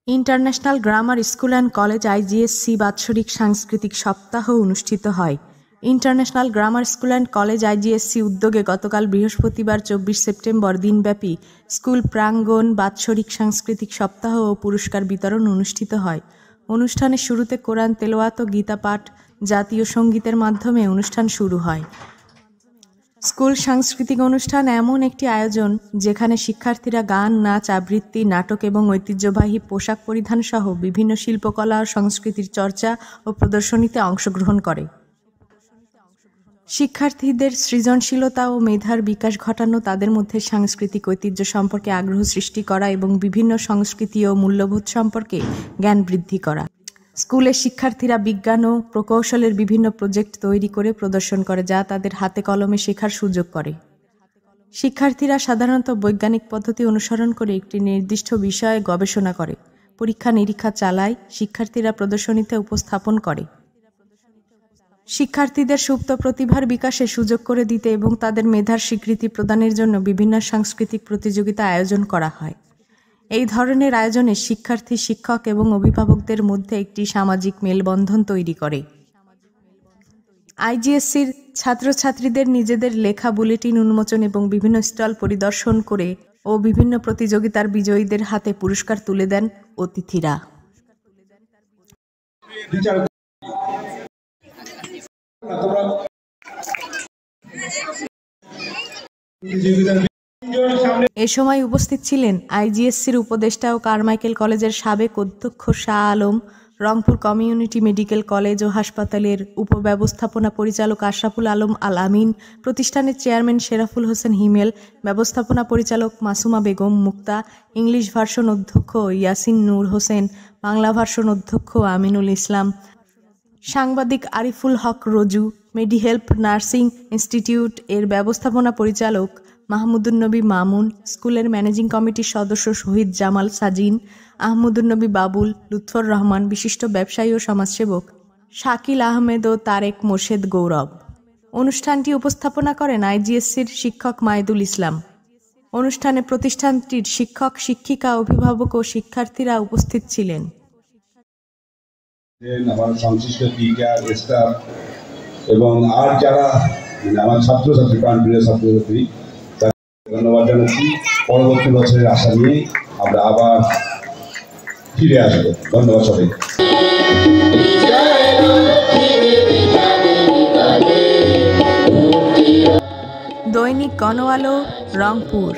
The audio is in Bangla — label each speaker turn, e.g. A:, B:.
A: International grammar school and college IGSC বাৎসরিক সাংস্কৃতিক সপ্তাহ অনুষ্ঠিত হয়। International grammar school and college IGSC উদ্যোগে গতকাল বৃহস্পতিবার 24 সেপ্টেম্বর দিনব্যাপী স্কুল প্রাঙ্গণ বাৎসরিক সাংস্কৃতিক সপ্তাহ ও পুরস্কার বিতরণ অনুষ্ঠিত হয়। অনুষ্ঠানের শুরুতে কোরআন তেলাওয়াত ও গীতা পাঠ, জাতীয় সঙ্গীতের মাধ্যমে অনুষ্ঠান শুরু হয়। স্কুল সাংস্কৃতিক অনুষ্ঠান এমন একটি আয়োজন যেখানে শিক্ষার্থীরা গান, নাচ, আবৃত্তি, নাটক এবং ঐতিহ্যবাহী পোশাক পরিধান সহ বিভিন্ন শিল্পকলা ও সংস্কৃতির চর্চা ও প্রদর্শনীতে অংশগ্রহণ করে। শিক্ষার্থীদের সৃজনশীলতা ও মেধার বিকাশ ঘটানো, তাদের মধ্যে সাংস্কৃতিক ঐতিহ্য সম্পর্কে আগ্রহ সৃষ্টি করা এবং বিভিন্ন সংস্কৃতি ও মূল্যবোধ সম্পর্কে জ্ঞান বৃদ্ধি করা। স্কুলের শিক্ষার্থীরা বিজ্ঞান ও প্রকৌশলের বিভিন্ন প্রজেক্ট তৈরি করে প্রদর্শন করে, যা তাদের হাতে কলমে শেখার সুযোগ করে। শিক্ষার্থীরা সাধারণত বৈজ্ঞানিক পদ্ধতি অনুসরণ করে একটি নির্দিষ্ট বিষয়ে গবেষণা করে, পরীক্ষা নিরীক্ষা চালায়, শিক্ষার্থীরা প্রদর্শনীতে উপস্থাপন করে। শিক্ষার্থীদের সুপ্ত প্রতিভার বিকাশে সুযোগ করে দিতে এবং তাদের মেধার স্বীকৃতি প্রদানের জন্য বিভিন্ন সাংস্কৃতিক প্রতিযোগিতা আয়োজন করা হয়। এই ধরনের আয়োজনে শিক্ষার্থী, শিক্ষক এবং অভিভাবকদের মধ্যে একটি সামাজিক মেলবন্ধন তৈরি করে। IGSCর ছাত্রছাত্রীদের নিজেদের লেখা বুলেটিন উন্মোচন এবং বিভিন্ন স্টল পরিদর্শন করে ও বিভিন্ন প্রতিযোগিতার বিজয়ীদের হাতে পুরস্কার তুলে দেন অতিথিরা। এ সময় উপস্থিত ছিলেন IGSCর উপদেষ্টা ও কারমাইকেল কলেজের সাবেক অধ্যক্ষ Shah Alam, Rangpur community medical college ও হাসপাতালের উপব্যবস্থাপনা পরিচালক আশরাফুল আলম আল আমিন, প্রতিষ্ঠানের চেয়ারম্যান শেরাফুল হোসেন হিমেল, ব্যবস্থাপনা পরিচালক মাসুমা বেগম মুক্তা, ইংলিশ ভার্সন অধ্যক্ষ ইয়াসিন নূর হোসেন, বাংলা ভার্সন অধ্যক্ষ আমিনুল ইসলাম, সাংবাদিক আরিফুল হক রজু, মেডিহেল্প নার্সিং ইনস্টিটিউট এর ব্যবস্থাপনা পরিচালক মাহমুদুন্নবী মামুন, স্কুলের ম্যানেজিং কমিটির সদস্য শহীদ জামাল সাজিন, আহমদুন্নবী বাবুল, লুৎফর রহমান, বিশিষ্ট ব্যবসায়ী ও সমাজসেবক শাকিল আহমেদ ও তারেক মোর্শেদ গৌরব। অনুষ্ঠানটি উপস্থাপনা করেন IGSCর শিক্ষক মাইদুল ইসলাম। অনুষ্ঠানে প্রতিষ্ঠানটির শিক্ষক, শিক্ষিকা, অভিভাবক ও শিক্ষার্থীরা উপস্থিত ছিলেন।
B: আমার সংশ্লিষ্ট টিচার, স্টাফ এবং আর যারা আমার ছাত্রছাত্রী, প্রাণপ্রিয় ছাত্রছাত্রী, ধন্যবাদ জানাচ্ছি। পরবর্তী বছরের আশা নিয়ে আমরা আবার ফিরে আসবো। ধন্যবাদ সবাই।
A: দৈনিক গণআলো, রংপুর।